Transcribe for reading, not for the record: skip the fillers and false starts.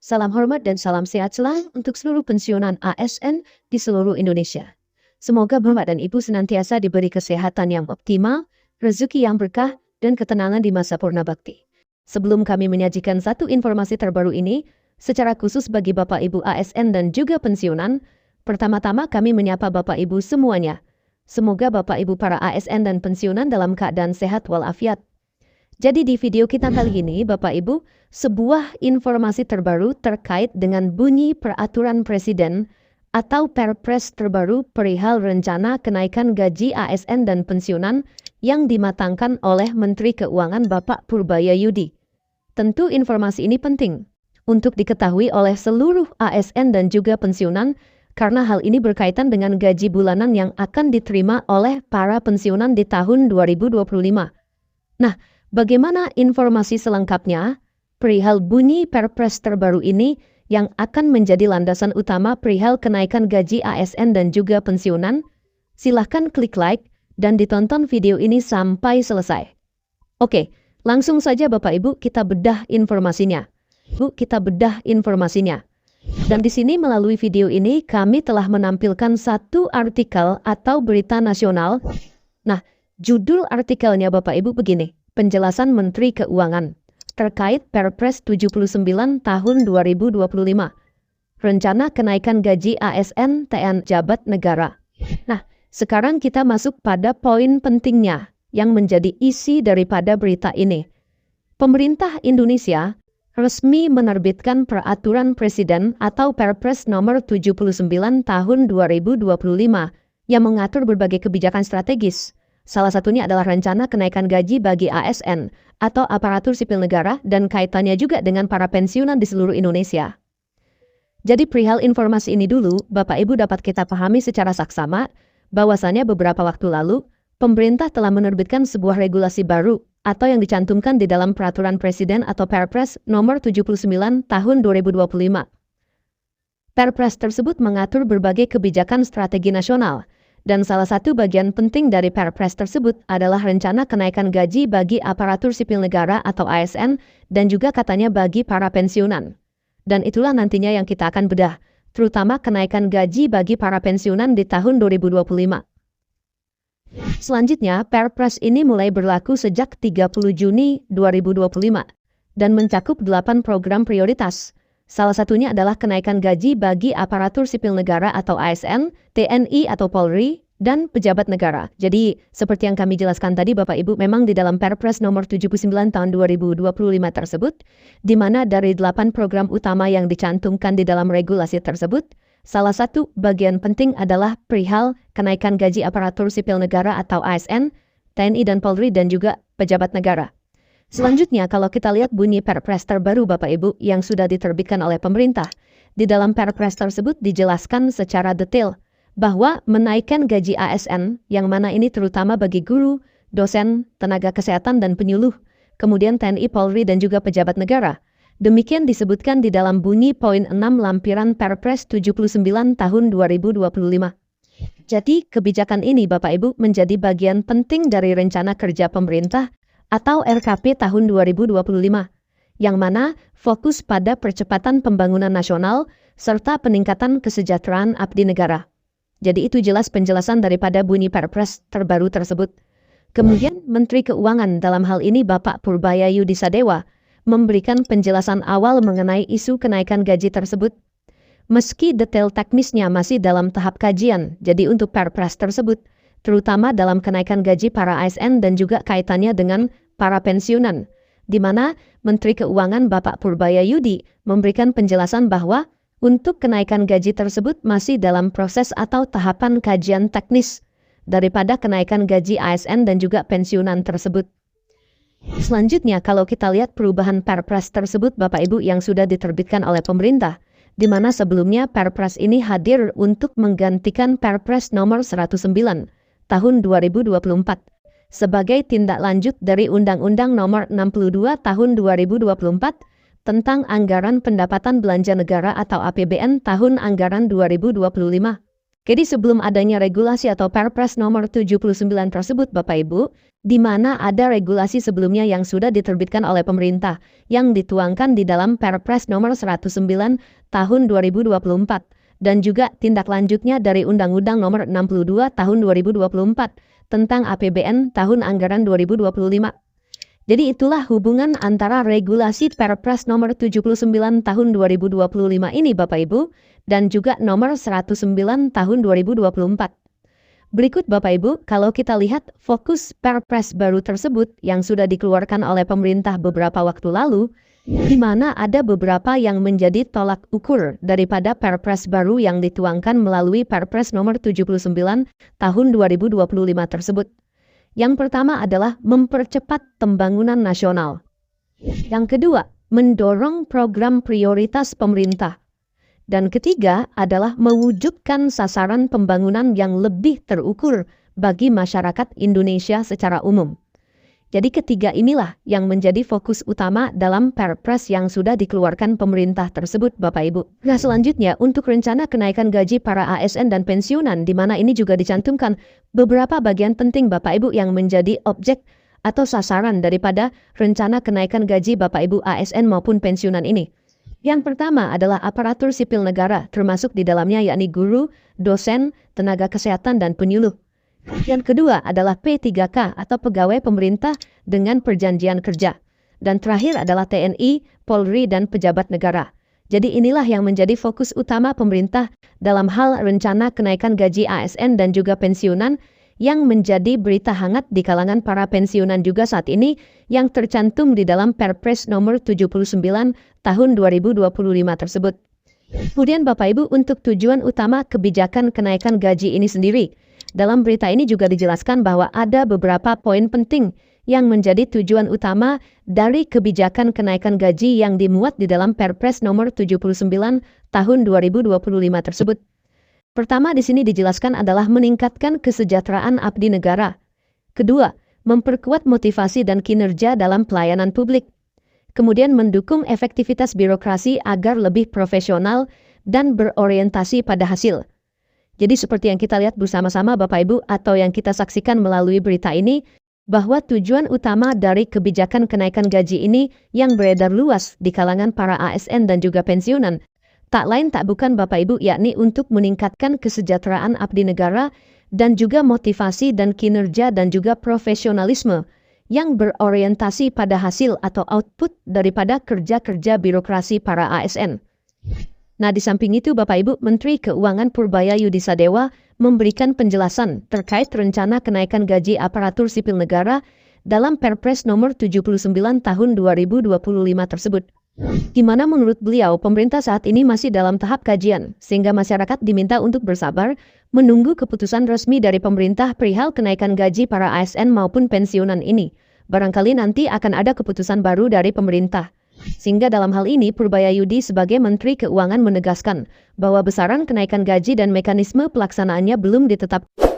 Salam hormat dan salam sehat selalu untuk seluruh pensiunan ASN di seluruh Indonesia. Semoga Bapak dan Ibu senantiasa diberi kesehatan yang optimal, rezeki yang berkah, dan ketenangan di masa purna bakti. Sebelum kami menyajikan satu informasi terbaru ini, secara khusus bagi Bapak Ibu ASN dan juga pensiunan, pertama-tama kami menyapa Bapak Ibu semuanya. Semoga Bapak Ibu para ASN dan pensiunan dalam keadaan sehat walafiat. Jadi di video kita kali ini, Bapak Ibu, sebuah informasi terbaru terkait dengan bunyi peraturan presiden atau Perpres terbaru perihal rencana kenaikan gaji ASN dan pensiunan yang dimatangkan oleh Menteri Keuangan Bapak Purbayayudi. Tentu informasi ini penting untuk diketahui oleh seluruh ASN dan juga pensiunan karena hal ini berkaitan dengan gaji bulanan yang akan diterima oleh para pensiunan di tahun 2025. Nah, bagaimana informasi selengkapnya perihal bunyi Perpres terbaru ini yang akan menjadi landasan utama perihal kenaikan gaji ASN dan juga pensiunan? Silahkan klik like dan ditonton video ini sampai selesai. Oke, langsung saja Bapak Ibu kita bedah informasinya. Dan di sini melalui video ini kami telah menampilkan satu artikel atau berita nasional. Nah, judul artikelnya Bapak Ibu begini. Penjelasan Menteri Keuangan terkait Perpres 79 tahun 2025. Rencana kenaikan gaji ASN TN Jabat Negara. Nah, sekarang kita masuk pada poin pentingnya yang menjadi isi daripada berita ini. Pemerintah Indonesia resmi menerbitkan Peraturan Presiden atau Perpres nomor 79 tahun 2025 yang mengatur berbagai kebijakan strategis. Salah satunya adalah rencana kenaikan gaji bagi ASN atau aparatur sipil negara dan kaitannya juga dengan para pensiunan di seluruh Indonesia. Jadi perihal informasi ini dulu, Bapak Ibu dapat kita pahami secara saksama bahwasannya beberapa waktu lalu, pemerintah telah menerbitkan sebuah regulasi baru atau yang dicantumkan di dalam Peraturan Presiden atau Perpres nomor 79 tahun 2025. Perpres tersebut mengatur berbagai kebijakan strategi nasional. Dan salah satu bagian penting dari Perpres tersebut adalah rencana kenaikan gaji bagi aparatur sipil negara atau ASN dan juga katanya bagi para pensiunan. Dan itulah nantinya yang kita akan bedah, terutama kenaikan gaji bagi para pensiunan di tahun 2025. Selanjutnya, Perpres ini mulai berlaku sejak 30 Juni 2025 dan mencakup 8 program prioritas. Salah satunya adalah kenaikan gaji bagi aparatur sipil negara atau ASN, TNI atau Polri, dan pejabat negara. Jadi, seperti yang kami jelaskan tadi Bapak Ibu, memang di dalam Perpres nomor 79 tahun 2025 tersebut, di mana dari 8 program utama yang dicantumkan di dalam regulasi tersebut, salah satu bagian penting adalah perihal kenaikan gaji aparatur sipil negara atau ASN, TNI dan Polri, dan juga pejabat negara. Selanjutnya, kalau kita lihat bunyi Perpres terbaru Bapak Ibu yang sudah diterbitkan oleh pemerintah, di dalam Perpres tersebut dijelaskan secara detail bahwa menaikkan gaji ASN, yang mana ini terutama bagi guru, dosen, tenaga kesehatan dan penyuluh, kemudian TNI, Polri dan juga pejabat negara. Demikian disebutkan di dalam bunyi poin 6 lampiran Perpres 79 tahun 2025. Jadi, kebijakan ini Bapak Ibu menjadi bagian penting dari rencana kerja pemerintah atau RKP tahun 2025, yang mana fokus pada percepatan pembangunan nasional serta peningkatan kesejahteraan abdi negara. Jadi itu jelas penjelasan daripada bunyi Perpres terbaru tersebut. Kemudian Menteri Keuangan dalam hal ini Bapak Purbayayudi Sadewa memberikan penjelasan awal mengenai isu kenaikan gaji tersebut. Meski detail teknisnya masih dalam tahap kajian, jadi untuk Perpres tersebut, terutama dalam kenaikan gaji para ASN dan juga kaitannya dengan para pensiunan, di mana Menteri Keuangan Bapak Purbayayudi memberikan penjelasan bahwa untuk kenaikan gaji tersebut masih dalam proses atau tahapan kajian teknis daripada kenaikan gaji ASN dan juga pensiunan tersebut. Selanjutnya, kalau kita lihat perubahan Perpres tersebut Bapak Ibu yang sudah diterbitkan oleh pemerintah, di mana sebelumnya Perpres ini hadir untuk menggantikan Perpres nomor 109 tahun 2024 sebagai tindak lanjut dari Undang-Undang nomor 62 tahun 2024 tentang Anggaran Pendapatan Belanja Negara atau APBN tahun anggaran 2025. Jadi sebelum adanya regulasi atau Perpres nomor 79 tersebut Bapak Ibu, di mana ada regulasi sebelumnya yang sudah diterbitkan oleh pemerintah yang dituangkan di dalam Perpres nomor 109 tahun 2024 dan juga tindak lanjutnya dari Undang-Undang nomor 62 tahun 2024 tentang APBN tahun anggaran 2025. Jadi itulah hubungan antara regulasi Perpres nomor 79 tahun 2025 ini Bapak Ibu dan juga nomor 109 tahun 2024. Berikut Bapak Ibu, kalau kita lihat fokus Perpres baru tersebut yang sudah dikeluarkan oleh pemerintah beberapa waktu lalu, di mana ada beberapa yang menjadi tolak ukur daripada Perpres baru yang dituangkan melalui Perpres nomor 79 tahun 2025 tersebut. Yang pertama adalah mempercepat pembangunan nasional. Yang kedua, mendorong program prioritas pemerintah. Dan ketiga adalah mewujudkan sasaran pembangunan yang lebih terukur bagi masyarakat Indonesia secara umum. Jadi ketiga inilah yang menjadi fokus utama dalam Perpres yang sudah dikeluarkan pemerintah tersebut Bapak Ibu. Nah selanjutnya untuk rencana kenaikan gaji para ASN dan pensiunan di mana ini juga dicantumkan beberapa bagian penting Bapak Ibu yang menjadi objek atau sasaran daripada rencana kenaikan gaji Bapak Ibu ASN maupun pensiunan ini. Yang pertama adalah aparatur sipil negara, termasuk di dalamnya yakni guru, dosen, tenaga kesehatan, dan penyuluh. Yang kedua adalah P3K atau pegawai pemerintah dengan perjanjian kerja. Dan terakhir adalah TNI, Polri, dan pejabat negara. Jadi inilah yang menjadi fokus utama pemerintah dalam hal rencana kenaikan gaji ASN dan juga pensiunan yang menjadi berita hangat di kalangan para pensiunan juga saat ini yang tercantum di dalam Perpres nomor 79 tahun 2025 tersebut. Kemudian Bapak Ibu untuk tujuan utama kebijakan kenaikan gaji ini sendiri. Dalam berita ini juga dijelaskan bahwa ada beberapa poin penting yang menjadi tujuan utama dari kebijakan kenaikan gaji yang dimuat di dalam Perpres nomor 79 tahun 2025 tersebut. Pertama di sini dijelaskan adalah meningkatkan kesejahteraan abdi negara. Kedua, memperkuat motivasi dan kinerja dalam pelayanan publik. Kemudian mendukung efektivitas birokrasi agar lebih profesional dan berorientasi pada hasil. Jadi seperti yang kita lihat bersama-sama Bapak Ibu atau yang kita saksikan melalui berita ini, bahwa tujuan utama dari kebijakan kenaikan gaji ini yang beredar luas di kalangan para ASN dan juga pensiunan, tak lain tak bukan Bapak Ibu yakni untuk meningkatkan kesejahteraan abdi negara dan juga motivasi dan kinerja dan juga profesionalisme yang berorientasi pada hasil atau output daripada kerja-kerja birokrasi para ASN. Nah di samping itu Bapak Ibu Menteri Keuangan Purbaya Yudisadewa memberikan penjelasan terkait rencana kenaikan gaji aparatur sipil negara dalam Perpres nomor 79 tahun 2025 tersebut. Di mana menurut beliau pemerintah saat ini masih dalam tahap kajian sehingga masyarakat diminta untuk bersabar menunggu keputusan resmi dari pemerintah perihal kenaikan gaji para ASN maupun pensiunan ini. Barangkali nanti akan ada keputusan baru dari pemerintah. Sehingga dalam hal ini Purbaya Yudi sebagai Menteri Keuangan menegaskan bahwa besaran kenaikan gaji dan mekanisme pelaksanaannya belum ditetapkan.